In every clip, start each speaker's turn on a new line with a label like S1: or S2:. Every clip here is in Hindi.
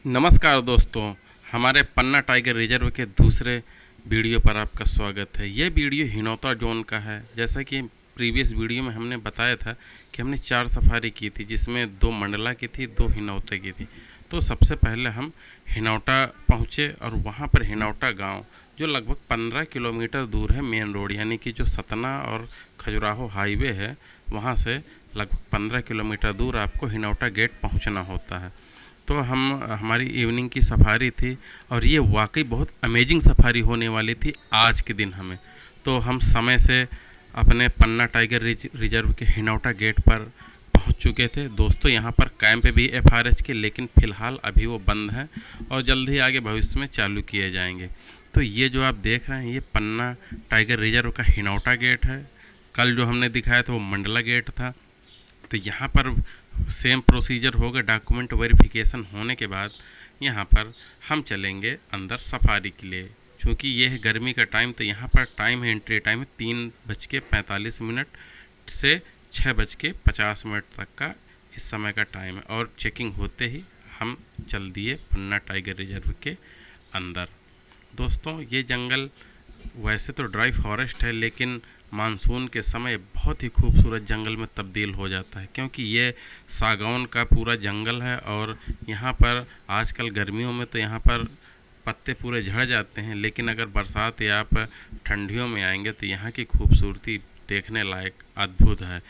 S1: नमस्कार दोस्तों, हमारे पन्ना टाइगर रिजर्व के दूसरे वीडियो पर आपका स्वागत है। ये वीडियो हिनौता जोन का है। जैसा कि प्रीवियस वीडियो में हमने बताया था कि हमने 4 सफारी की थी, जिसमें 2 मंडला की थी, 2 हिनौते की थी। तो सबसे पहले हम हिनौता पहुँचे और वहाँ पर हिनौता गांव, जो लगभग 15 किलोमीटर दूर है मेन रोड, यानी कि जो सतना और खजुराहो हाईवे है, वहाँ से लगभग 15 किलोमीटर दूर आपको हिनौता गेट पहुँचना होता है। तो हमारी इवनिंग की सफारी थी और ये वाकई बहुत अमेजिंग सफारी होने वाली थी आज के दिन हमें। तो हम समय से अपने पन्ना टाइगर रिजर्व के हिनौता गेट पर पहुंच चुके थे। दोस्तों, यहाँ पर कैंप भी एफआरएच के, लेकिन फ़िलहाल अभी वो बंद हैं और जल्द ही आगे भविष्य में चालू किए जाएंगे। तो ये जो आप देख रहे हैं, ये पन्ना टाइगर रिजर्व का हिनौता गेट है। कल जो हमने दिखाया था वो मंडला गेट था। तो यहाँ पर सेम प्रोसीजर होगा। डॉक्यूमेंट वेरिफिकेशन होने के बाद यहाँ पर हम चलेंगे अंदर सफारी के लिए। क्योंकि ये है गर्मी का टाइम, तो यहाँ पर टाइम है, एंट्री टाइम है 3:45 से 6:50 तक का इस समय का टाइम है। और चेकिंग होते ही हम चल दिए पन्ना टाइगर रिजर्व के अंदर। दोस्तों, ये जंगल वैसे तो ड्राई फॉरेस्ट है, लेकिन मानसून के समय बहुत ही खूबसूरत जंगल में तब्दील हो जाता है, क्योंकि ये सागौन का पूरा जंगल है। और यहाँ पर आजकल गर्मियों में तो यहाँ पर पत्ते पूरे झड़ जाते हैं, लेकिन अगर बरसात या आप ठंडियों में आएंगे तो यहाँ की खूबसूरती देखने लायक अद्भुत है।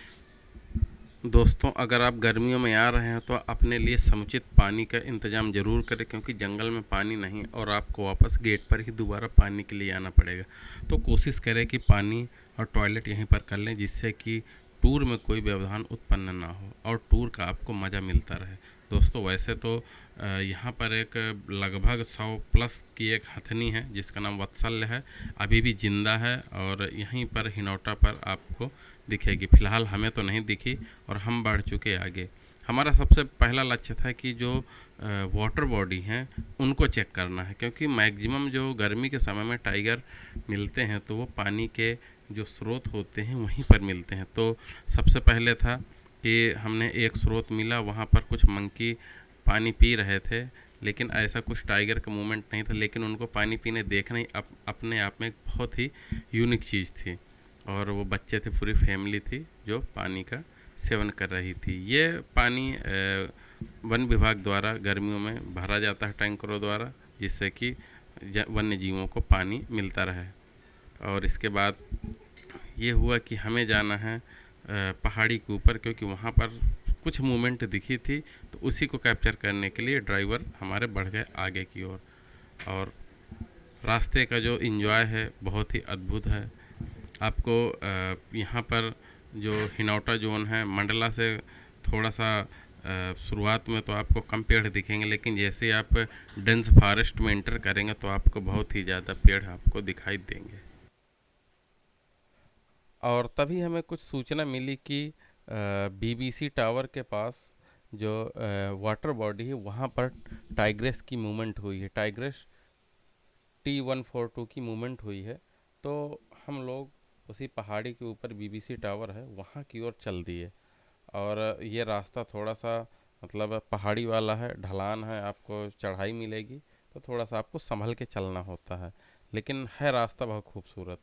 S1: दोस्तों, अगर आप गर्मियों में आ रहे हैं तो अपने लिए समुचित पानी का इंतज़ाम ज़रूर करें, क्योंकि जंगल में पानी नहीं और आपको वापस गेट पर ही दोबारा पानी के लिए आना पड़ेगा। तो कोशिश करें कि पानी और टॉयलेट यहीं पर कर लें, जिससे कि टूर में कोई व्यवधान उत्पन्न ना हो और टूर का आपको मज़ा मिलता रहे। दोस्तों, वैसे तो यहाँ पर एक लगभग 100 प्लस की एक हथनी है जिसका नाम वत्सल्य है, अभी भी ज़िंदा है और यहीं पर हिनौता पर आपको दिखेगी। फ़िलहाल हमें तो नहीं दिखी और हम बढ़ चुके आगे। हमारा सबसे पहला लक्ष्य था कि जो वाटर बॉडी हैं उनको चेक करना है, क्योंकि मैक्सिमम जो गर्मी के समय में टाइगर मिलते हैं तो वो पानी के जो स्रोत होते हैं वहीं पर मिलते हैं। तो सबसे पहले था कि हमने एक स्रोत मिला, वहाँ पर कुछ मंकी पानी पी रहे थे, लेकिन ऐसा कुछ टाइगर का मूवमेंट नहीं था। लेकिन उनको पानी पीने देखना ही अपने आप में एक बहुत ही यूनिक चीज़ थी। और वो बच्चे थे, पूरी फैमिली थी जो पानी का सेवन कर रही थी। ये पानी वन विभाग द्वारा गर्मियों में भरा जाता है टैंकरों द्वारा, जिससे कि वन्य जीवों को पानी मिलता रहे। और इसके बाद ये हुआ कि हमें जाना है पहाड़ी के ऊपर, क्योंकि वहाँ पर कुछ मूवमेंट दिखी थी, तो उसी को कैप्चर करने के लिए ड्राइवर हमारे बढ़ गए आगे की ओर। और रास्ते का जो एंजॉय है बहुत ही अद्भुत है। आपको यहाँ पर जो हिनौता जोन है मंडला से थोड़ा सा शुरुआत में तो आपको कम पेड़ दिखेंगे, लेकिन जैसे आप डेंस फॉरेस्ट में एंटर करेंगे तो आपको बहुत ही ज़्यादा पेड़ आपको दिखाई देंगे। और तभी हमें कुछ सूचना मिली कि बीबीसी टावर के पास जो वाटर बॉडी है वहाँ पर टाइग्रेस की मूवमेंट हुई है, टाइग्रेस T142 की मूवमेंट हुई है। तो हम लोग उसी पहाड़ी के ऊपर बीबीसी टावर है वहाँ की ओर चल दिए। और ये रास्ता थोड़ा सा मतलब पहाड़ी वाला है, ढलान है, आपको चढ़ाई मिलेगी, तो थोड़ा सा आपको संभल के चलना होता है, लेकिन है रास्ता बहुत खूबसूरत।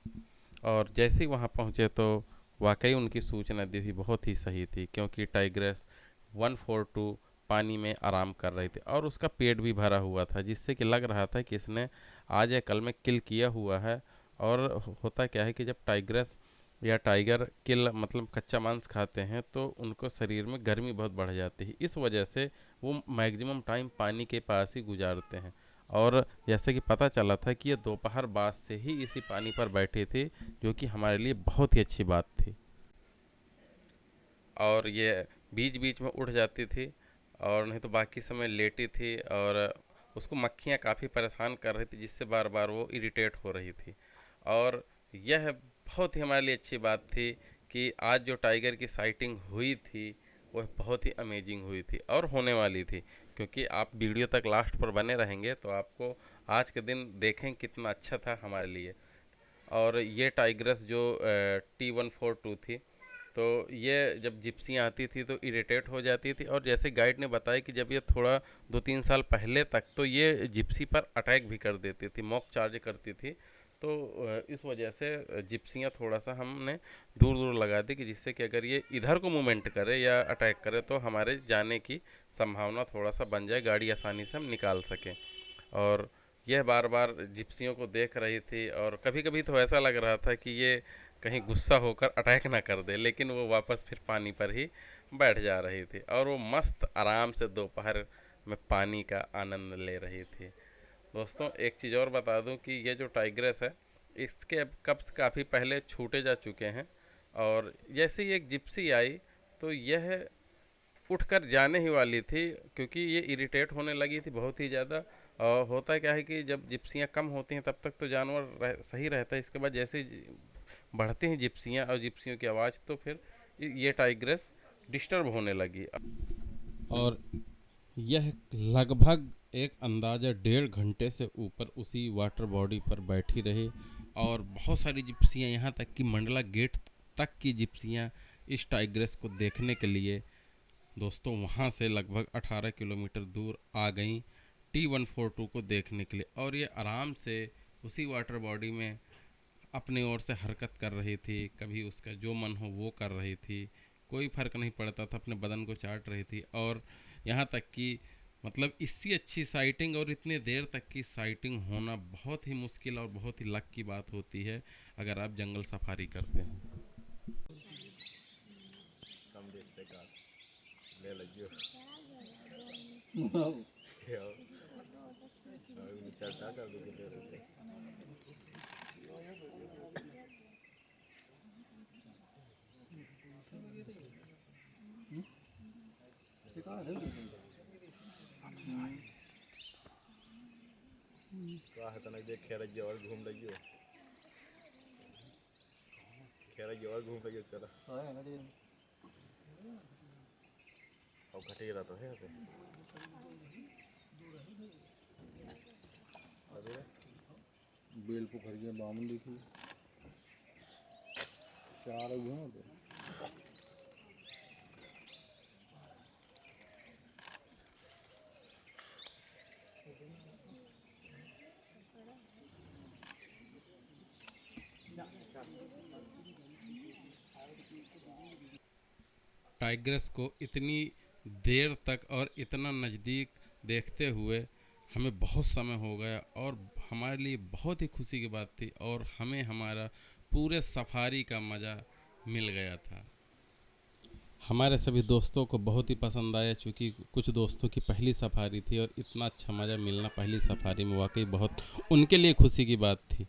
S1: और जैसे ही वहाँ पहुँचे तो वाकई उनकी सूचना दी हुई बहुत ही सही थी, क्योंकि टाइग्रेस 142 पानी में आराम कर रही थी और उसका पेट भी भरा हुआ था, जिससे कि लग रहा था कि इसने आज या कल में किल किया हुआ है। और होता क्या है कि जब टाइग्रेस या टाइगर किल मतलब कच्चा मांस खाते हैं तो उनको शरीर में गर्मी बहुत बढ़ जाती है, इस वजह से वो मैक्सिमम टाइम पानी के पास ही गुजारते हैं। और जैसे कि पता चला था कि ये दोपहर बाद से ही इसी पानी पर बैठे थे, जो कि हमारे लिए बहुत ही अच्छी बात थी। और ये बीच बीच में उठ जाती थी और नहीं तो बाकी समय लेटी थी, और उसको मक्खियाँ काफ़ी परेशान कर रही थी, जिससे बार बार वो इरिटेट हो रही थी। और यह बहुत ही हमारे लिए अच्छी बात थी कि आज जो टाइगर की साइटिंग हुई थी वह बहुत ही अमेजिंग हुई थी और होने वाली थी, क्योंकि आप वीडियो तक लास्ट पर बने रहेंगे तो आपको आज के दिन देखें कितना अच्छा था हमारे लिए। और ये टाइग्रेस जो T142 थी, तो ये जब जिप्सियाँ आती थी तो इरिटेट हो जाती थी, और जैसे गाइड ने बताया कि जब ये थोड़ा 2-3 साल पहले तक तो ये जिप्सी पर अटैक भी कर देती थी, मॉक चार्ज करती थी। तो इस वजह से जिप्सियाँ थोड़ा सा हमने दूर दूर लगा दी, कि जिससे कि अगर ये इधर को मूवमेंट करे या अटैक करे तो हमारे जाने की संभावना थोड़ा सा बन जाए, गाड़ी आसानी से हम निकाल सकें। और यह बार बार जिप्सियों को देख रही थी, और कभी कभी तो ऐसा लग रहा था कि ये कहीं गुस्सा होकर अटैक ना कर दे, लेकिन वो वापस फिर पानी पर ही बैठ जा रही थी, और वो मस्त आराम से दोपहर में पानी का आनंद ले रही थी। दोस्तों, एक चीज़ और बता दूं कि ये जो टाइग्रेस है, इसके अब कब्ज़ काफ़ी पहले छूटे जा चुके हैं, और जैसे ही एक जिप्सी आई तो यह उठकर जाने ही वाली थी, क्योंकि ये इरिटेट होने लगी थी बहुत ही ज़्यादा। और होता क्या है कि जब जिप्सियाँ कम होती हैं तब तक तो जानवर सही रहता है, इसके बाद जैसे ही बढ़ती हैं जिप्सियाँ और जिप्सियों की आवाज़, तो फिर ये टाइग्रेस डिस्टर्ब होने लगी। और यह लगभग एक अंदाज़ा 1.5 घंटे से ऊपर उसी वाटर बॉडी पर बैठी रही, और बहुत सारी जिप्सियाँ, यहाँ तक कि मंडला गेट तक की जिप्सियाँ इस टाइग्रेस को देखने के लिए दोस्तों वहाँ से लगभग 18 किलोमीटर दूर आ गई T142 को देखने के लिए। और ये आराम से उसी वाटर बॉडी में अपने ओर से हरकत कर रही थी, कभी उसका जो मन हो वो कर रही थी, कोई फ़र्क नहीं पड़ता था, अपने बदन को चाट रही थी। और यहाँ तक कि मतलब इससे अच्छी साइटिंग और इतने देर तक की साइटिंग होना बहुत ही मुश्किल और बहुत ही लक की बात होती है अगर आप जंगल सफारी करते हैं।
S2: और घूम लगियो चला अब घटेरा तो है अरे बेल पोखरिया बामन देखिए चार घूम तो
S1: टाइग्रेस को इतनी देर तक और इतना नज़दीक देखते हुए हमें बहुत समय हो गया, और हमारे लिए बहुत ही खुशी की बात थी, और हमें हमारा पूरे सफारी का मज़ा मिल गया था। हमारे सभी दोस्तों को बहुत ही पसंद आया, क्योंकि कुछ दोस्तों की पहली सफारी थी, और इतना अच्छा मज़ा मिलना पहली सफारी में वाकई बहुत उनके लिए खुशी की बात थी।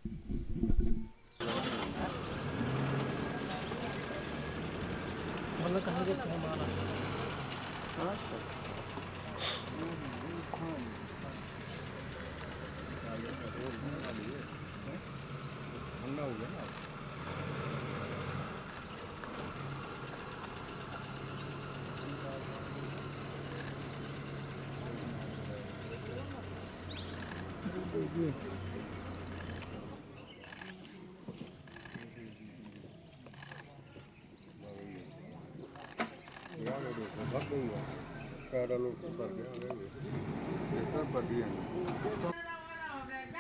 S2: ठंडा हो गया ना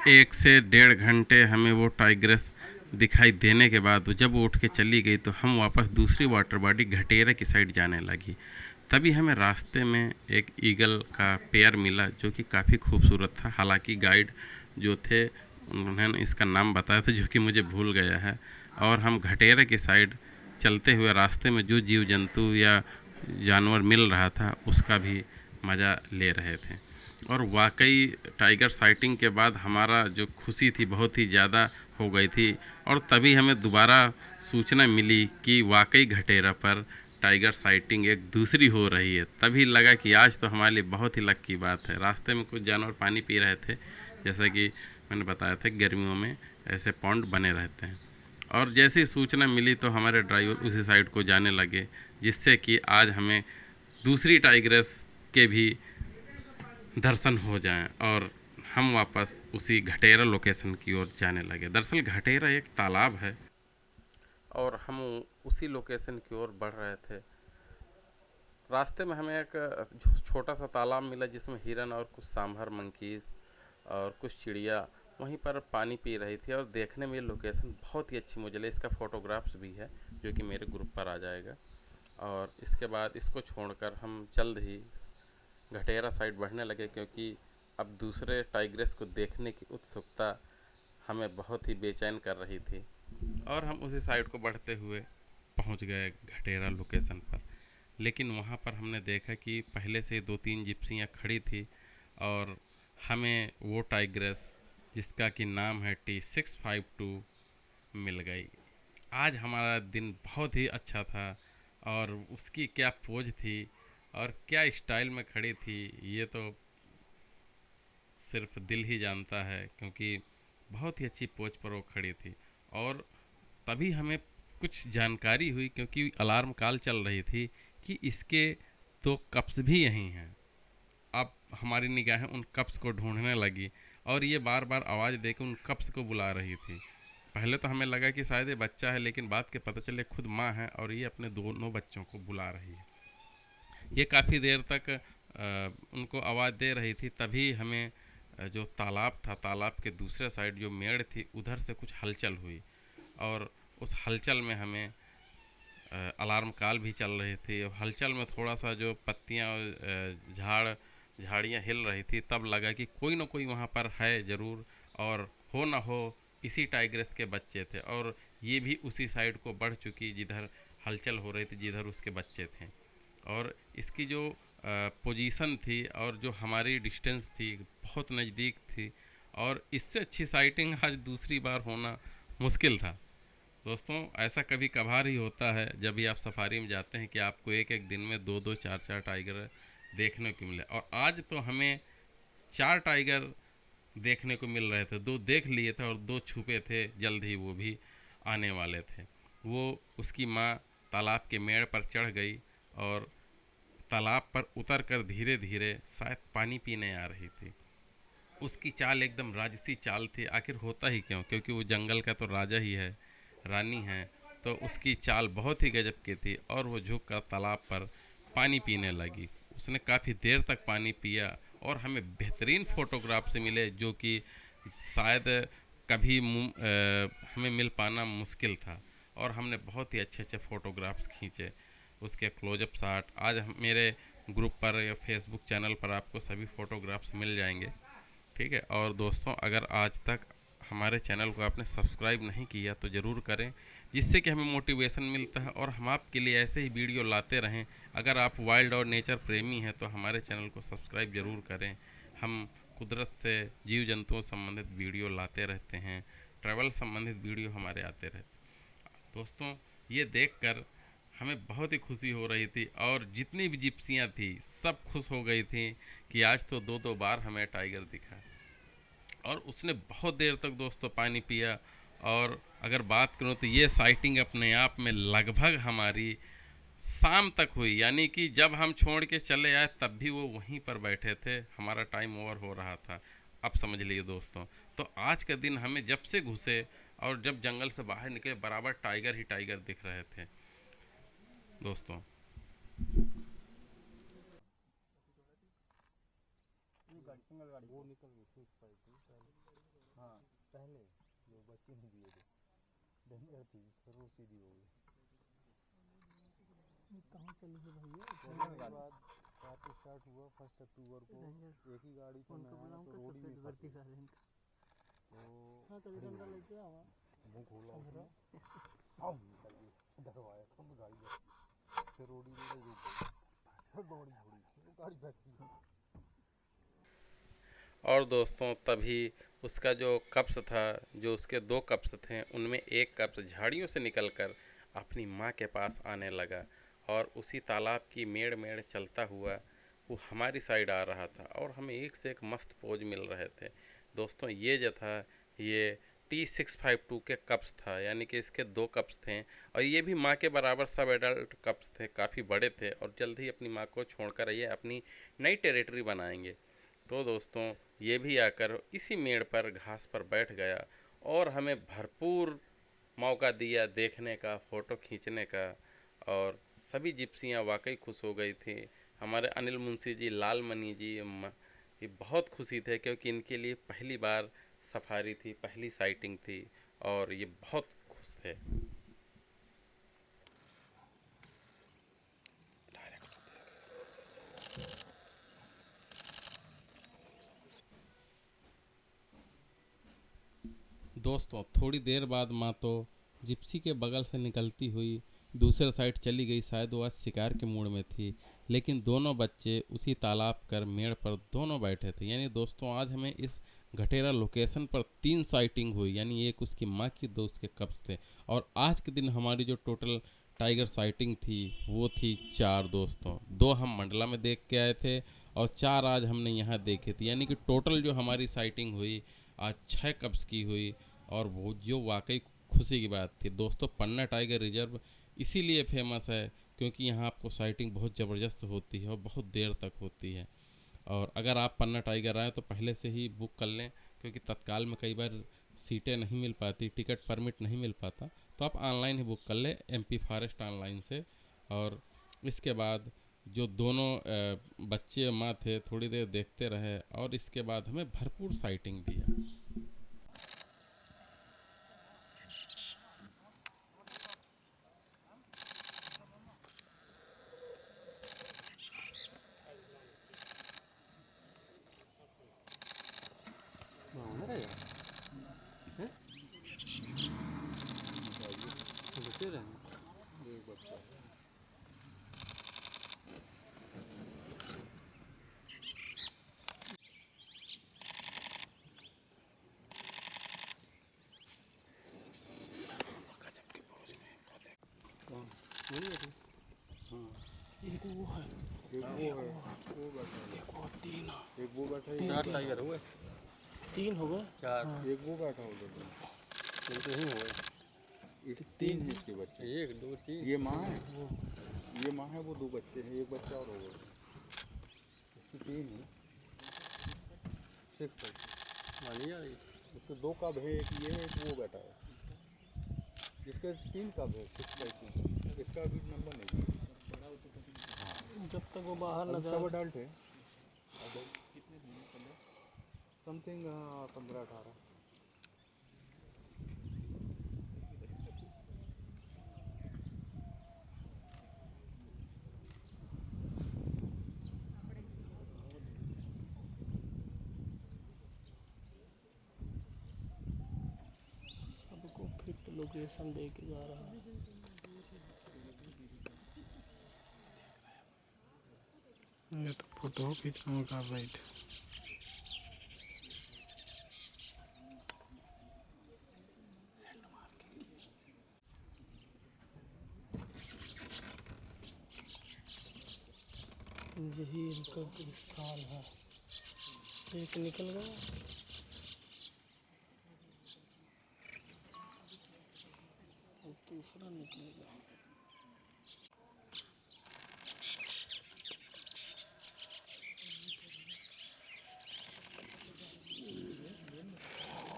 S1: एक से 1.5 घंटे हमें वो टाइग्रेस दिखाई देने के बाद जब वो उठ के चली गई, तो हम वापस दूसरी वाटर बॉडी घटेरा की साइड जाने लगी। तभी हमें रास्ते में एक ईगल का पेयर मिला, जो कि काफ़ी खूबसूरत था। हालांकि गाइड जो थे उन्होंने इसका नाम बताया था, जो कि मुझे भूल गया है। और हम घटेरा की साइड चलते हुए रास्ते में जो जीव जंतु या जानवर मिल रहा था उसका भी मज़ा ले रहे थे। और वाकई टाइगर साइटिंग के बाद हमारा जो खुशी थी बहुत ही ज़्यादा हो गई थी, और तभी हमें दोबारा सूचना मिली कि वाकई घटेरा पर टाइगर साइटिंग एक दूसरी हो रही है। तभी लगा कि आज तो हमारे लिए बहुत ही लक की बात है। रास्ते में कुछ जानवर पानी पी रहे थे, जैसा कि मैंने बताया था गर्मियों में ऐसे पॉन्ड बने रहते हैं। और जैसे ही सूचना मिली तो हमारे ड्राइवर उसी साइड को जाने लगे, जिससे कि आज हमें दूसरी टाइग्रेस के भी दर्शन हो जाएं, और हम वापस उसी घटेरा लोकेशन की ओर जाने लगे। दरअसल घटेरा एक तालाब है, और हम उसी लोकेशन की ओर बढ़ रहे थे। रास्ते में हमें एक छोटा सा तालाब मिला जिसमें हिरन और कुछ सांभर मंकीज़ और कुछ चिड़िया वहीं पर पानी पी रही थी, और देखने में ये लोकेशन बहुत ही अच्छी मुझे लगी। इसका फ़ोटोग्राफ्स भी है जो कि मेरे ग्रुप पर आ जाएगा। और इसके बाद इसको छोड़कर हम जल्द ही घटेरा साइड बढ़ने लगे, क्योंकि अब दूसरे टाइग्रेस को देखने की उत्सुकता हमें बहुत ही बेचैन कर रही थी। और हम उसी साइड को बढ़ते हुए पहुंच गए घटेरा लोकेशन पर। लेकिन वहां पर हमने देखा कि पहले से 2-3 जिप्सियाँ खड़ी थी, और हमें वो टाइग्रेस जिसका कि नाम है T652 मिल गई। आज हमारा दिन बहुत ही अच्छा था, और उसकी क्या पोज थी और क्या स्टाइल में खड़ी थी ये तो सिर्फ दिल ही जानता है, क्योंकि बहुत ही अच्छी पोज पर वो खड़ी थी। और तभी हमें कुछ जानकारी हुई, क्योंकि अलार्म कॉल चल रही थी कि इसके 2 कप्स भी यहीं हैं। अब हमारी निगाहें उन कप्स को ढूंढने लगी, और ये बार बार आवाज़ देकर उन कप्स को बुला रही थी। पहले तो हमें लगा कि शायद ये बच्चा है, लेकिन बात के पता चले खुद माँ है और ये अपने दोनों बच्चों को बुला रही है। ये काफ़ी देर तक उनको आवाज़ दे रही थी। तभी हमें जो तालाब था, तालाब के दूसरे साइड जो मेड़ थी, उधर से कुछ हलचल हुई, और उस हलचल में हमें अलार्म कॉल भी चल रही थी। हलचल में थोड़ा सा जो पत्तियाँ झाड़ियाँ हिल रही थी, तब लगा कि कोई ना कोई वहाँ पर है ज़रूर, और हो ना हो इसी टाइग्रेस के बच्चे थे, और ये भी उसी साइड को बढ़ चुकी जिधर हलचल हो रही थी, जिधर उसके बच्चे थे। और इसकी जो पोजीशन थी और जो हमारी डिस्टेंस थी बहुत नज़दीक थी, और इससे अच्छी साइटिंग आज दूसरी बार होना मुश्किल था। दोस्तों, ऐसा कभी कभार ही होता है जब भी आप सफारी में जाते हैं कि आपको एक एक दिन में 2-2 4-4 टाइगर देखने को मिले। और आज तो हमें 4 टाइगर देखने को मिल रहे थे। 2 देख लिए थे और 2 छुपे थे, जल्द ही वो भी आने वाले थे। वो उसकी माँ तालाब के मेड़ पर चढ़ गई और तालाब पर उतर कर धीरे धीरे शायद पानी पीने आ रही थी। उसकी चाल एकदम राजसी चाल थी। आखिर होता ही क्यों, क्योंकि वो जंगल का तो राजा ही है, रानी है, तो उसकी चाल बहुत ही गजब की थी। और वो झुक कर तालाब पर पानी पीने लगी। उसने काफ़ी देर तक पानी पिया, और हमें बेहतरीन फ़ोटोग्राफ से मिले, जो कि शायद कभी हमें मिल पाना मुश्किल था। और हमने बहुत ही अच्छे अच्छे फ़ोटोग्राफ्स खींचे, उसके क्लोजअप शॉट। आज मेरे ग्रुप पर या फेसबुक चैनल पर आपको सभी फ़ोटोग्राफ्स मिल जाएंगे, ठीक है। और दोस्तों, अगर आज तक हमारे चैनल को आपने सब्सक्राइब नहीं किया तो ज़रूर करें, जिससे कि हमें मोटिवेशन मिलता है और हम आपके लिए ऐसे ही वीडियो लाते रहें। अगर आप वाइल्ड और नेचर प्रेमी हैं तो हमारे चैनल को सब्सक्राइब ज़रूर करें। हम कुदरत से, जीव जंतुओं संबंधित वीडियो लाते रहते हैं, ट्रैवल संबंधित वीडियो हमारे आते रहते हैं। दोस्तों, ये देखकर हमें बहुत ही खुशी हो रही थी, और जितनी भी जिप्सियाँ थी सब खुश हो गई थी कि आज तो 2-2 बार हमें टाइगर दिखा। और उसने बहुत देर तक दोस्तों पानी पिया। और अगर बात करूँ तो ये साइटिंग अपने आप में लगभग हमारी शाम तक हुई, यानी कि जब हम छोड़ के चले आए तब भी वो वहीं पर बैठे थे। हमारा टाइम ओवर हो रहा था, अब समझ लीजिए दोस्तों। तो आज का दिन हमें जब से घुसे और जब जंगल से बाहर निकले, बराबर टाइगर ही टाइगर दिख रहे थे दोस्तों।
S2: सिंगल गाड़ी वो निकल गई 652 हाँ पहले जो बच्चे नहीं दिए थे डेंजर थी, फिर वो सीधी हो गई।
S3: कहाँ चली है भैया?
S2: उसके बाद रात स्टार्ट हुआ 1 अक्टूबर को। एक ही गाड़ी से मैं आया तो रोड ही में फंस गई। तो
S3: लेके आवा
S2: मुँह खोला उसने, हम निकल गए, डरवाया था मैं गाड़ी में, फिर रोड ही में रुक गई, फिर दौड़ी घोड़ी गाड़ी बैठ गई।
S1: और दोस्तों, तभी उसका जो कप्स था, जो उसके 2 कप्स थे, उनमें एक कप्स झाड़ियों से निकलकर अपनी माँ के पास आने लगा, और उसी तालाब की मेड़ मेड़ चलता हुआ वो हमारी साइड आ रहा था, और हमें एक से एक मस्त पोज मिल रहे थे। दोस्तों, ये जो था ये T652 के कप्स था, यानी कि इसके 2 कप्स थे, और ये भी माँ के बराबर सब एडल्ट कप्स थे, काफ़ी बड़े थे, और जल्द ही अपनी माँ को छोड़कर ये अपनी नई टेरिटरी बनाएंगे। तो दोस्तों, ये भी आकर इसी मेड़ पर घास पर बैठ गया, और हमें भरपूर मौका दिया देखने का, फ़ोटो खींचने का। और सभी जिप्सियाँ वाकई खुश हो गई थी। हमारे अनिल मुंशी जी, लाल मनी जी, ये बहुत खुशी थे क्योंकि इनके लिए पहली बार सफारी थी, पहली साइटिंग थी और ये बहुत खुश थे। दोस्तों, थोड़ी देर बाद माँ तो जिप्सी के बगल से निकलती हुई दूसरे साइड चली गई। शायद वो आज शिकार के मूड में थी। लेकिन दोनों बच्चे उसी तालाब कर मेड़ पर दोनों बैठे थे। यानी दोस्तों, आज हमें इस घटेरा लोकेशन पर 3 साइटिंग हुई। यानी एक उसकी माँ की, 2 उसके कब्ज थे। और आज के दिन हमारी जो टोटल टाइगर साइटिंग थी वो थी 4 दोस्तों। 2 हम मंडला में देख के आए थे और 4 आज हमने यहाँ देखे थे। यानी कि टोटल जो हमारी साइटिंग हुई आज 6 कब्ज की हुई। और वो जो वाकई खुशी की बात थी दोस्तों। पन्ना टाइगर रिजर्व इसीलिए फेमस है क्योंकि यहाँ आपको साइटिंग बहुत ज़बरदस्त होती है और बहुत देर तक होती है। और अगर आप पन्ना टाइगर आएँ तो पहले से ही बुक कर लें क्योंकि तत्काल में कई बार सीटें नहीं मिल पाती, टिकट परमिट नहीं मिल पाता। तो आप ऑनलाइन ही बुक कर लें, MP फॉरेस्ट ऑनलाइन से। और इसके बाद जो दोनों बच्चे माँ थे थोड़ी देर देखते रहे और इसके बाद हमें भरपूर साइटिंग दिया।
S2: एक वो बैठा है,
S3: 4 टाइगर हुए, 3 हो गए।
S2: 4 एक वो बैठा उधर पे।
S3: तो ही हुए।
S2: इस 3 हैं इसके बच्चे।
S3: 1 2 3
S2: ये माँ है, ये माँ है, वो 2 बच्चे हैं, एक बच्चा और होगा। इसकी 3 है, 6 बच्चे।
S3: मानिए
S2: इसके 2 कब है, एक ये है, एक वो बैठा है। इसके 3 कब है, 6 बच्चे। इसका अभी नंबर नहीं है।
S3: जब तक वो बाहर न
S2: अभी
S3: जाए।
S2: सब अडल्ट है। समथिंग 15-18।
S3: सबको फिट लोकेशन दे के जा रहा है। ये तो फोटो खींचने कर रही थी। यही इनका स्थान है। एक निकल गया, और दूसरा निकल गया।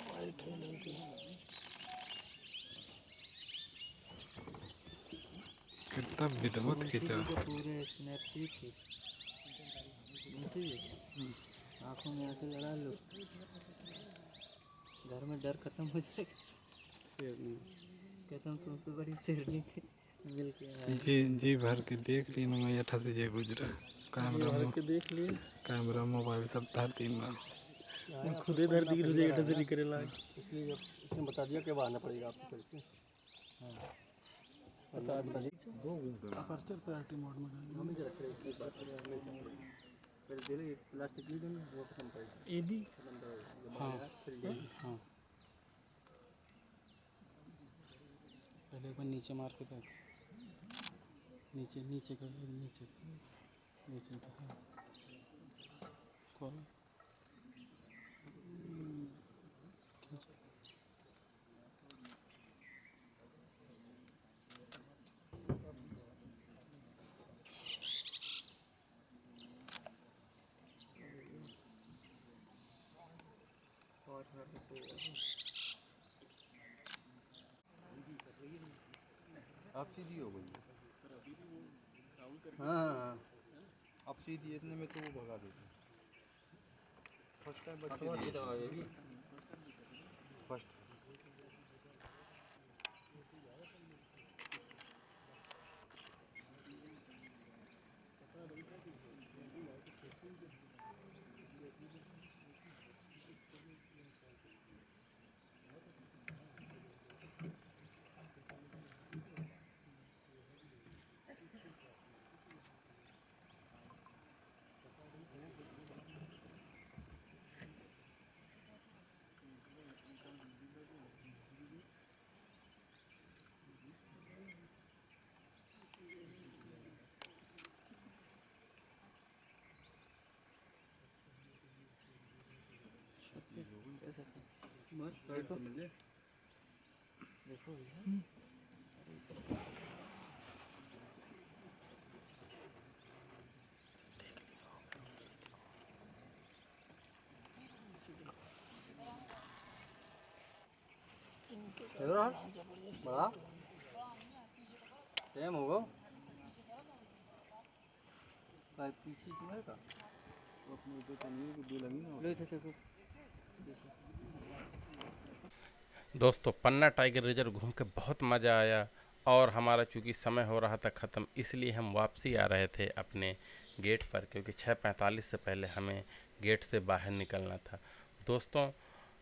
S3: वाइट है लड़की।
S4: कितना विद्वत खींचा।
S2: पूरे स्नैप की थी। आँखों में आके लड़ा लो, घर में डर खत्म हो जाएगा। शेरनी कहता हूँ तुमसे बड़ी शेरनी थी मिल के आए।
S4: जी भर के देख ली ना, मैं अठा से जे गुजरा। कैमरा
S3: भर के देख लिए।
S4: कैमरा मोबाइल सब धर तीन में।
S3: मैं खुद ही धरती की जेठ से निकले लाए।
S2: इसलिए इसने बता दिया कि बहाना पड़ेगा आपको फिर से। हाँ बता दिया। 2 घूमते
S3: अपर्चर प्रायोरिटी मोड में गए।
S2: मम्मी जरा खड़े की बात करें हमें से फिर दे ले प्लास्टिक ली देंगे वो खत्म पड़ेगा।
S3: A B.
S2: हाँ
S3: हाँ
S2: हाँ पहले एक बार नीचे मार के देख। नीचे नीचे का नीचे नीचे का हाँ खोल खींच।
S5: आप सीधी हो गई। हाँ हाँ हाँ, अब सीधी इतने में तो वो भगा देते। फर्स्ट टाइम बच्चे दिए फर्स्ट। बड़ा टाइम होगा पीछे क्यों है का अपने तो नहीं दो लगी ना ले थे।
S1: दोस्तों पन्ना टाइगर रिजर्व घूम के बहुत मज़ा आया और हमारा चूँकि समय हो रहा था ख़त्म, इसलिए हम वापसी आ रहे थे अपने गेट पर, क्योंकि 6:45 से पहले हमें गेट से बाहर निकलना था। दोस्तों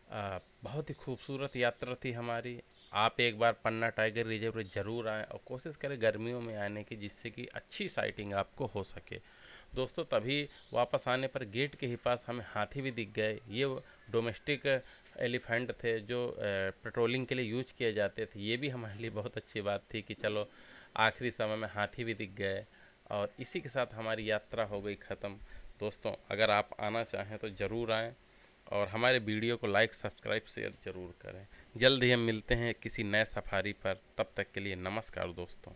S1: बहुत ही खूबसूरत यात्रा थी हमारी। आप एक बार पन्ना टाइगर रिजर्व ज़रूर आएँ और कोशिश करें गर्मियों में आने की, जिससे कि अच्छी साइटिंग आपको हो सके। दोस्तों तभी वापस आने पर गेट के ही पास हमें हाथी भी दिख गए। ये डोमेस्टिक एलिफेंट थे जो पेट्रोलिंग के लिए यूज किए जाते थे। ये भी हमारे लिए बहुत अच्छी बात थी कि चलो आखिरी समय में हाथी भी दिख गए। और इसी के साथ हमारी यात्रा हो गई ख़त्म। दोस्तों अगर आप आना चाहें तो ज़रूर आएँ और हमारे वीडियो को लाइक सब्सक्राइब शेयर ज़रूर करें। जल्द ही हम मिलते हैं किसी नए सफारी पर, तब तक के लिए नमस्कार दोस्तों।